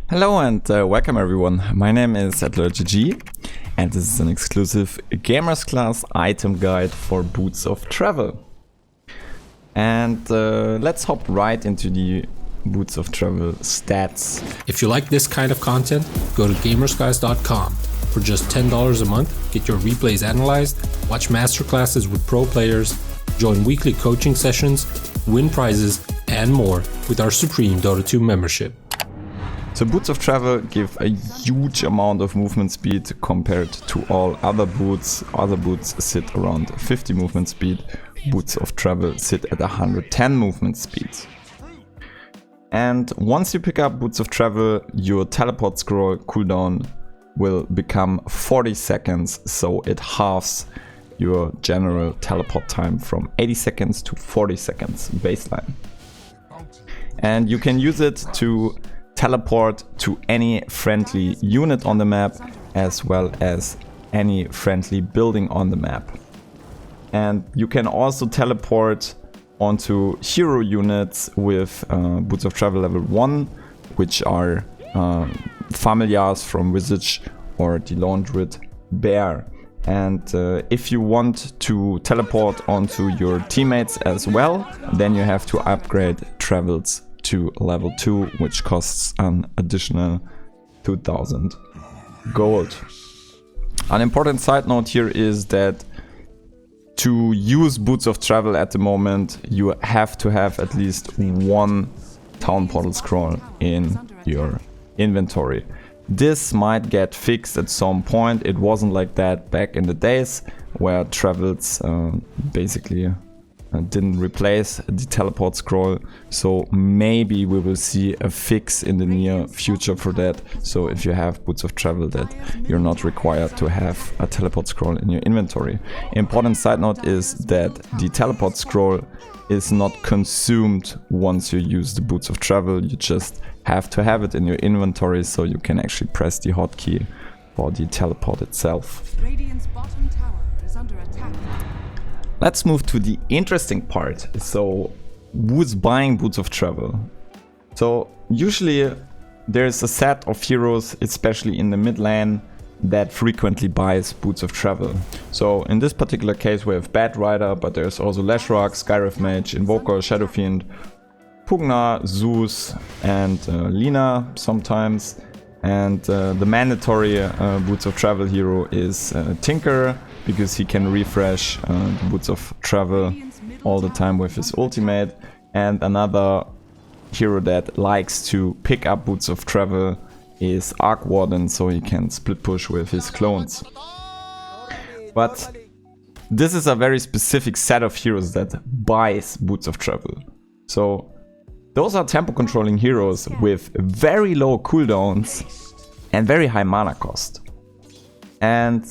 Hello and welcome everyone. My name is AtlerGG and this is an exclusive Gamers Class item guide for Boots of Travel. And let's hop right into the Boots of Travel stats. If you like this kind of content, go to gamersguys.com. For just $10 a month, get your replays analyzed, watch masterclasses with pro players, join weekly coaching sessions, win prizes, and more with our Supreme Dota 2 membership. So Boots of Travel give a huge amount of movement speed compared to all other boots. Other boots sit around 50 movement speed. Boots of Travel sit at 110 movement speed. And once you pick up Boots of Travel, your teleport scroll cooldown will become 40 seconds, so it halves your general teleport time from 80 seconds to 40 seconds baseline. And you can use it to teleport to any friendly unit on the map as well as any friendly building on the map. And you can also teleport onto hero units with Boots of Travel level 1, which are familiars from Visage or the Laundred Bear. And if you want to teleport onto your teammates as well, then you have to upgrade Travels to level 2, which costs an additional 2000 gold. An important side note here is that to use Boots of Travel at the moment, you have to have at least one town portal scroll in your inventory. This might get fixed at some point. It wasn't like that back in the days where Travels basically didn't replace the teleport scroll, so maybe we will see a fix in the near future for that. So if you have Boots of Travel, that you're not required to have a teleport scroll in your inventory. Important side note is that the teleport scroll is not consumed once you use the Boots of Travel. You just have to have it in your inventory so you can actually press the hotkey for the teleport itself. Radiant's bottom tower is under attack. Let's move to the interesting part. So who's buying Boots of Travel? So usually there's a set of heroes, especially in the mid lane, that frequently buys Boots of Travel. So in this particular case we have Bat Rider, but there's also Leshrac, Skywrath Mage, Invoker, Shadow Fiend, Pugna, Zeus and Lina sometimes. And the mandatory Boots of Travel hero is Tinker, because he can refresh the Boots of Travel all the time with his ultimate. And another hero that likes to pick up Boots of Travel is Arc Warden, so he can split push with his clones. But this is a very specific set of heroes that buys Boots of Travel. So those are tempo controlling heroes with very low cooldowns and very high mana cost. And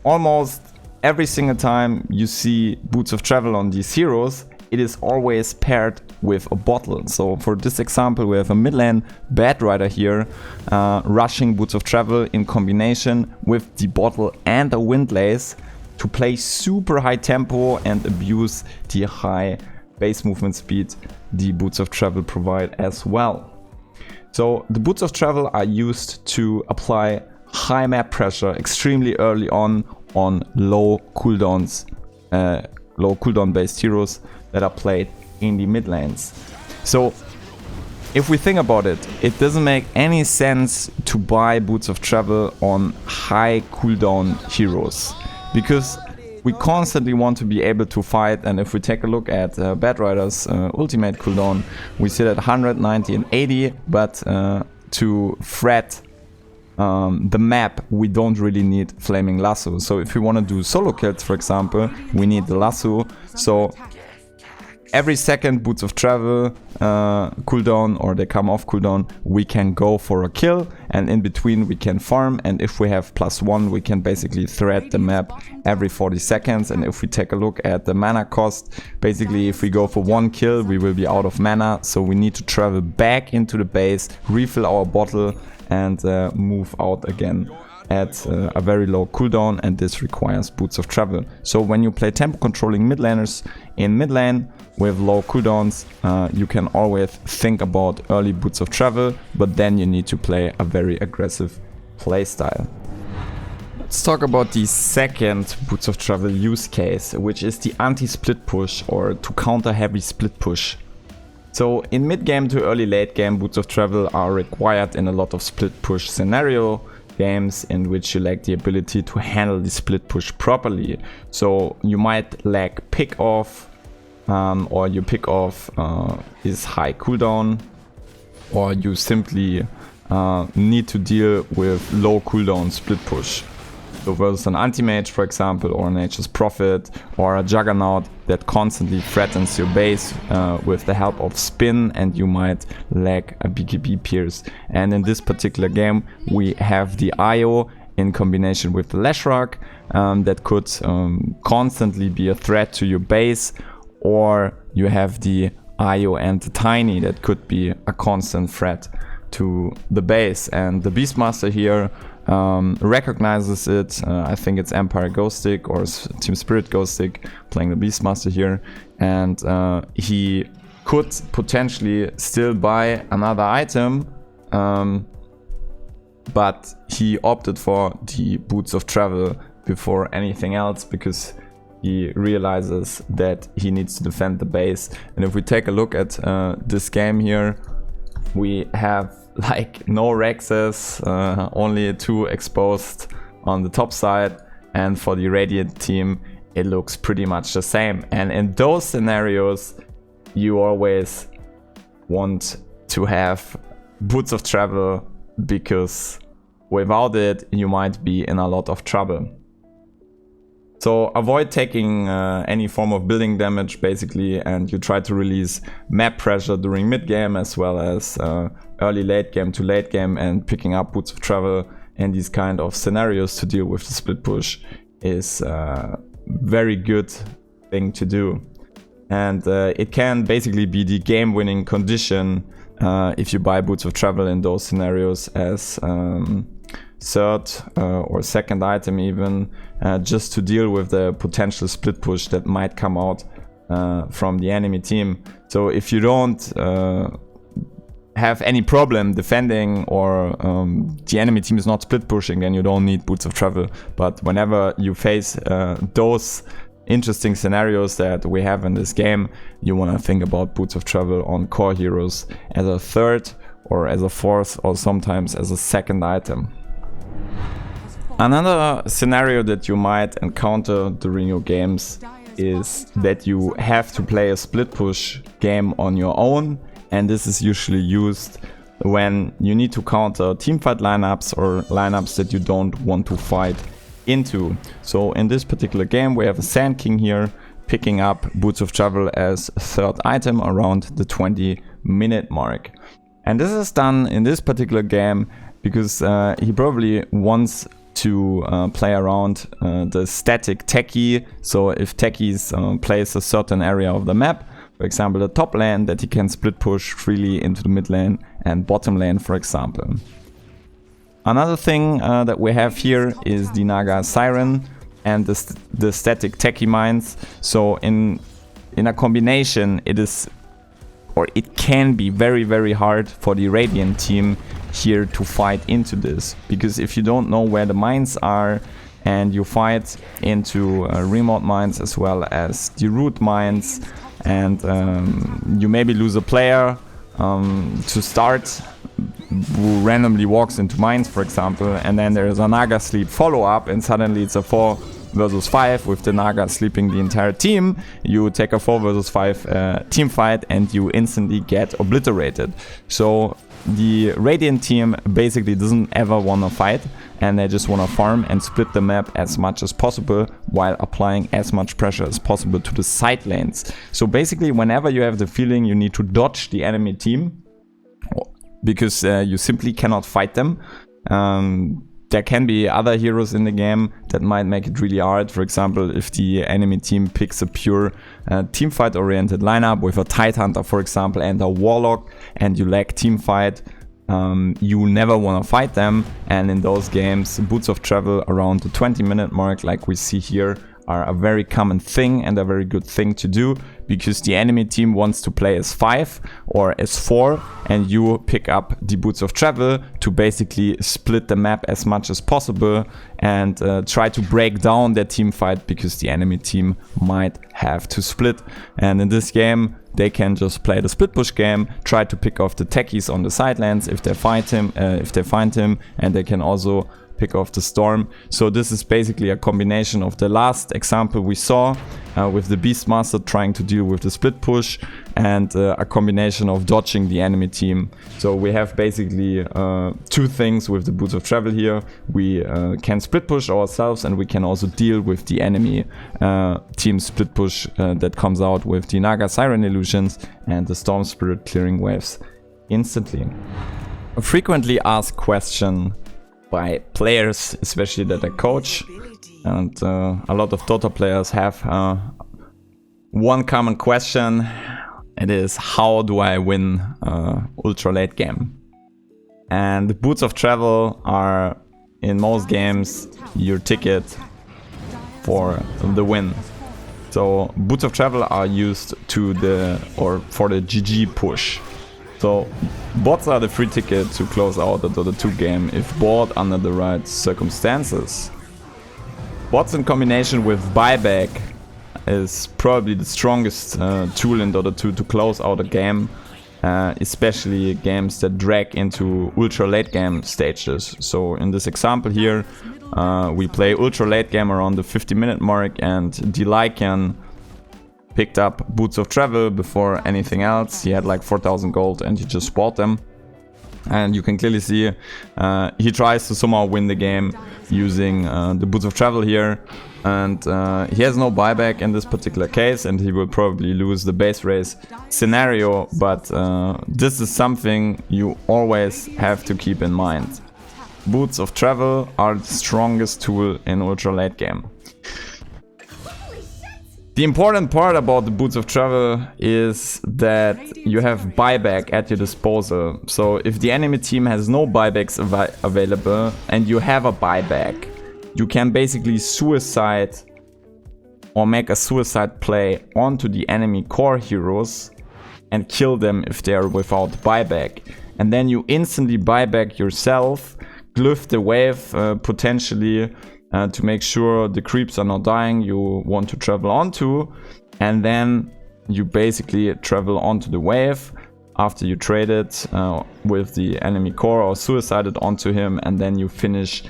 almost every single time you see Boots of Travel on these heroes, it is always paired with a bottle. So for this example, we have a mid lane Bat Rider here, rushing Boots of Travel in combination with the bottle and a Windlace to play super high tempo and abuse the high base movement speed the Boots of Travel provide as well. So the Boots of Travel are used to apply high map pressure extremely early on low cooldown based heroes that are played in the mid lanes. So if we think about it, it doesn't make any sense to buy Boots of Travel on high cooldown heroes, because we constantly want to be able to fight. And if we take a look at Bat Rider's ultimate cooldown, we sit at 190 and 80, but to threat the map, we don't really need Flaming Lasso. So if we want to do solo kills, for example, we need the Lasso. So every second Boots of Travel cooldown, or they come off cooldown, we can go for a kill, and in between we can farm. And if we have +1, we can basically thread the map every 40 seconds. And if we take a look at the mana cost, basically if we go for one kill, we will be out of mana, so we need to travel back into the base, refill our bottle and move out again at a very low cooldown, and this requires Boots of Travel. So when you play tempo controlling mid laners in mid lane with low cooldowns, you can always think about early Boots of Travel, but then you need to play a very aggressive playstyle. Let's talk about the second Boots of Travel use case, which is the anti-split push, or to counter heavy split push. So in mid game to early late game, Boots of Travel are required in a lot of split push scenario games in which you lack the ability to handle the split push properly. So you might lack pick off, or your pick off is high cooldown, or you simply need to deal with low cooldown split push. So versus an anti-mage, for example, or a Nature's Prophet, or a Juggernaut that constantly threatens your base with the help of spin, and you might lack a BKB pierce. And in this particular game, we have the IO in combination with the Leshrac that could constantly be a threat to your base, or you have the IO and the Tiny that could be a constant threat to the base. And the Beastmaster here recognizes it. I think it's Empire Ghostic or Team Spirit Ghostic playing the Beastmaster here, and he could potentially still buy another item, but he opted for the Boots of Travel before anything else because he realizes that he needs to defend the base. And if we take a look at this game here, we have like no Rexes, only 2 exposed on the top side, and for the Radiant team it looks pretty much the same. And in those scenarios you always want to have Boots of Travel, because without it you might be in a lot of trouble. So avoid taking any form of building damage basically, and you try to release map pressure during mid game as well as early late game to late game, and picking up Boots of Travel in these kind of scenarios to deal with the split push is a very good thing to do. And it can basically be the game winning condition if you buy Boots of Travel in those scenarios as third or second item even, just to deal with the potential split push that might come out from the enemy team. So if you don't have any problem defending, or the enemy team is not split pushing, then you don't need Boots of Travel. But whenever you face those interesting scenarios that we have in this game, you want to think about Boots of Travel on core heroes as a third or as a fourth or sometimes as a second item. Another scenario that you might encounter during your games is that you have to play a split push game on your own, and this is usually used when you need to counter teamfight lineups or lineups that you don't want to fight into. So in this particular game we have a Sand King here picking up Boots of Travel as third item around the 20-minute mark. And this is done in this particular game because he probably wants to play around the static techie. So if techies plays a certain area of the map, for example the top lane, that he can split push freely into the mid lane and bottom lane, for example. Another thing that we have here is the Naga Siren and the static techie mines. So in a combination, it is, or it can be very hard for the Radiant team here to fight into this, because if you don't know where the mines are and you fight into remote mines as well as the root mines, and you maybe lose a player to start who randomly walks into mines, for example, and then there is a Naga sleep follow-up and suddenly it's a 4 versus 5 with the Naga sleeping the entire team. You take a 4 versus 5 team fight and you instantly get obliterated. So the Radiant team basically doesn't ever want to fight, and they just want to farm and split the map as much as possible while applying as much pressure as possible to the side lanes. So basically whenever you have the feeling you need to dodge the enemy team because you simply cannot fight them, there can be other heroes in the game that might make it really hard. For example, if the enemy team picks a pure teamfight oriented lineup with a Tidehunter, for example, and a Warlock, and you lack teamfight, you never want to fight them, and in those games Boots of Travel around the 20-minute mark, like we see here, are a very common thing and a very good thing to do, because the enemy team wants to play as 5 or as 4, and you pick up the Boots of Travel to basically split the map as much as possible and try to break down their team fight, because the enemy team might have to split. And in this game they can just play the split push game, try to pick off the techies on the sidelines if they find him, and they can also pick off the Storm. So this is basically a combination of the last example we saw with the Beastmaster trying to deal with the split push, and a combination of dodging the enemy team. So we have basically 2 things with the Boots of Travel here. We can split push ourselves, and we can also deal with the enemy team split push that comes out with the Naga Siren Illusions and the Storm Spirit clearing waves instantly. A frequently asked question by players, especially that I coach, and a lot of Dota players have one common question. It is, how do I win ultra late game? And the Boots of Travel are in most games your ticket for the win. So Boots of Travel are used for the GG push. So bots are the free ticket to close out the Dota 2 game if bought under the right circumstances. Bots in combination with buyback is probably the strongest tool in Dota 2 to close out a game, especially games that drag into ultra late game stages. So in this example here, we play ultra late game around the 50-minute mark, and Delican picked up Boots of Travel before anything else. He had like 4,000 gold and he just bought them. And you can clearly see he tries to somehow win the game using the Boots of Travel here. And he has no buyback in this particular case, and he will probably lose the base race scenario. But this is something you always have to keep in mind. Boots of Travel are the strongest tool in ultra late game. The important part about the Boots of Travel is that you have buyback at your disposal. So if the enemy team has no buybacks available and you have a buyback, you can basically suicide or make a suicide play onto the enemy core heroes and kill them if they are without buyback. And then you instantly buyback yourself, glyph the wave potentially, to make sure the creeps are not dying you want to travel onto, and then you basically travel onto the wave after you trade it with the enemy core or suicided onto him, and then you finish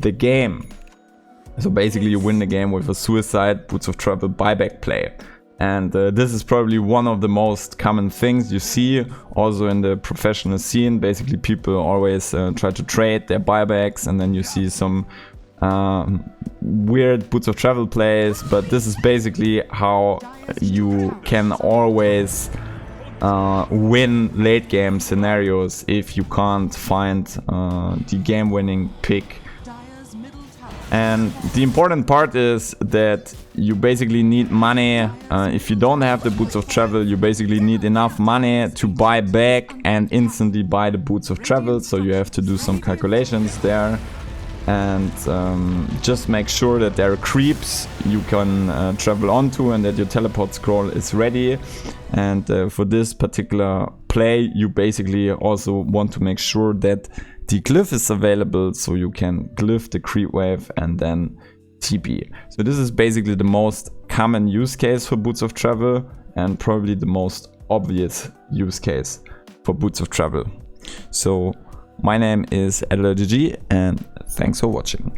the game. So basically you win the game with a suicide Boots of Travel buyback play. And this is probably one of the most common things you see also in the professional scene. Basically people always try to trade their buybacks, and then you see some weird Boots of Travel plays, but this is basically how you can always win late game scenarios if you can't find the game winning pick. And the important part is that you basically need money. If you don't have the Boots of Travel, you basically need enough money to buy back and instantly buy the Boots of Travel, so you have to do some calculations there. And just make sure that there are creeps you can travel onto and that your teleport scroll is ready. And for this particular play, you basically also want to make sure that the glyph is available, so you can glyph the creep wave and then TP. So this is basically the most common use case for Boots of Travel, and probably the most obvious use case for Boots of Travel. So my name is EdlerGG, and thanks for watching.